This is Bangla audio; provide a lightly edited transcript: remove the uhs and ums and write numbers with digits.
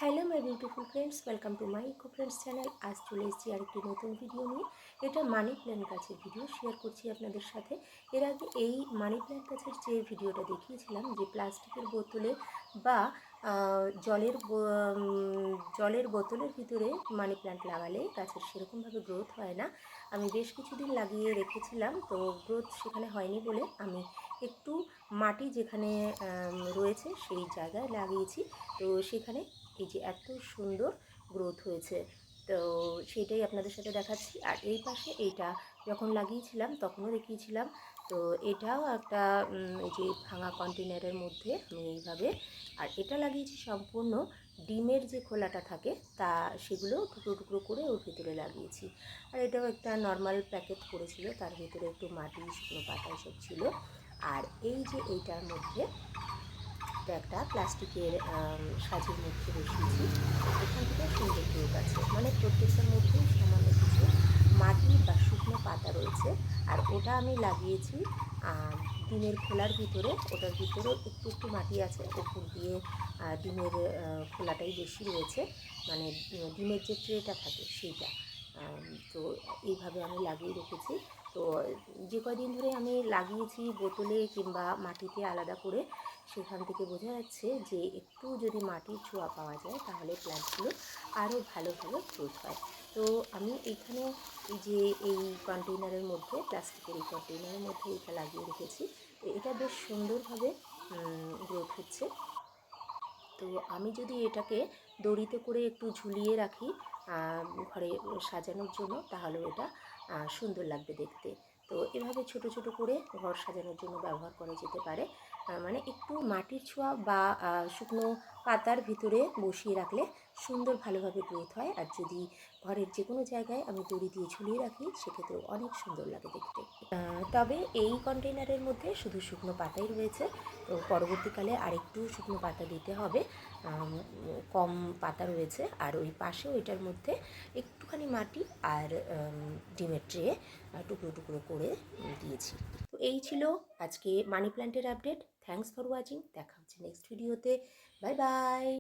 Hello my beautiful friends, welcome to my eco friends channel. আজ চলে এসেছি আরেকটি নতুন ভিডিও নিয়ে। এটা মানি প্ল্যান্ট গাছের ভিডিও শেয়ার করছি আপনাদের সাথে। এর আগে এই মানি প্ল্যান্ট গাছের যে ভিডিওটা দেখিয়েছিলাম, যে প্লাস্টিকের বোতলে বা জলের বোতলের ভিতরে মানি প্ল্যান্ট লাগালে গাছের সেরকমভাবে গ্রোথ হয় না। আমি বেশ কিছুদিন লাগিয়ে রেখেছিলাম, তো গ্রোথ সেখানে হয়নি বলে আমি একটু মাটি যেখানে রয়েছে সেই জায়গায় লাগিয়েছি। তো সেখানে এই যে এত সুন্দর গ্রোথ হয়েছে, তো সেটাই আপনাদের সাথে দেখাচ্ছি। আর এই পাশে এইটা যখন লাগিয়েছিলাম তখনও দেখিয়েছিলাম। তো এটাও একটা এই যে ভাঙা কন্টেনারের মধ্যে আমি এইভাবে, আর এটা লাগিয়েছি সম্পূর্ণ ডিমের যে খোলাটা থাকে তা, সেগুলো টুকরো টুকরো করে ওর ভিতরে লাগিয়েছি। আর এটাও একটা নর্মাল প্যাকেট করেছিল, তার ভিতরে একটু মাটি, শুকনো পাতা এসব ছিল। আর এই যে এইটার মধ্যে এটা একটা প্লাস্টিকের সাজের মধ্যে বসিয়েছি। এখান থেকে সুন্দর গ্রোথ আছে, মানে প্রত্যেকটার মধ্যেই সামান্য কিছু মাটি বা শুকনো পাতা রয়েছে। আর ওটা আমি লাগিয়েছি ডিমের খোলার ভিতরে। ওটার ভিতরেও একটু একটু মাটি আছে, ওপর দিয়ে ডিমের খোলাটাই বেশি রয়েছে, মানে ডিমের যে ট্রেটা থাকে সেইটা। তো এইভাবে আমি লাগিয়ে রেখেছি। তো যে কয়দিন ধরে আমি লাগিয়েছি বোতলে কিংবা মাটিতে আলাদা করে, সেখান থেকে বোঝা যাচ্ছে যে একটু যদি মাটির ছোঁয়া পাওয়া যায় তাহলে প্ল্যান্টগুলো আরও ভালোভাবে গ্রোথ হয়। তো আমি এইখানে এই যে এই কন্টেইনারের মধ্যে, প্লাস্টিকের এই কন্টেইনারের মধ্যে এটা লাগিয়ে রেখেছি। তো এটা বেশ সুন্দরভাবে গ্রোথ হচ্ছে। তো আমি যদি এটাকে দড়িতে করে একটু ঝুলিয়ে রাখি ঘরে সাজানোর জন্য, তাহলেও এটা সুন্দর লাগবে দেখতে। তো এভাবে ছোট ছোট করে ঘর সাজানোর জন্য ব্যবহার করা যেতে পারে। মানে একটু মাটির ছোঁয়া বা শুকনো পাতার ভিতরে বসিয়ে রাখলে সুন্দর ভালোভাবে গ্রোথ হয়। আর যদি ঘরের যে কোনো জায়গায় আমি দড়ি দিয়ে ঝুলিয়ে রাখি, সেক্ষেত্রেও অনেক সুন্দর লাগে দেখতে। তবে এই কন্টেইনারের মধ্যে শুধু শুকনো পাতাই রয়েছে, তো পরবর্তীকালে আরেকটু শুকনো পাতা দিতে হবে। কম পাতা রয়েছে। আর ওই পাশে ওইটার মধ্যে একটুখানি মাটি আর ডিমের ট্রে টুকরো টুকরো করে দিয়েছি। তো এই ছিল আজকে মানি প্ল্যান্টের আপডেট। Thanks for watching. দেখা হচ্ছে নেক্সট ভিডিওতে। Bye bye.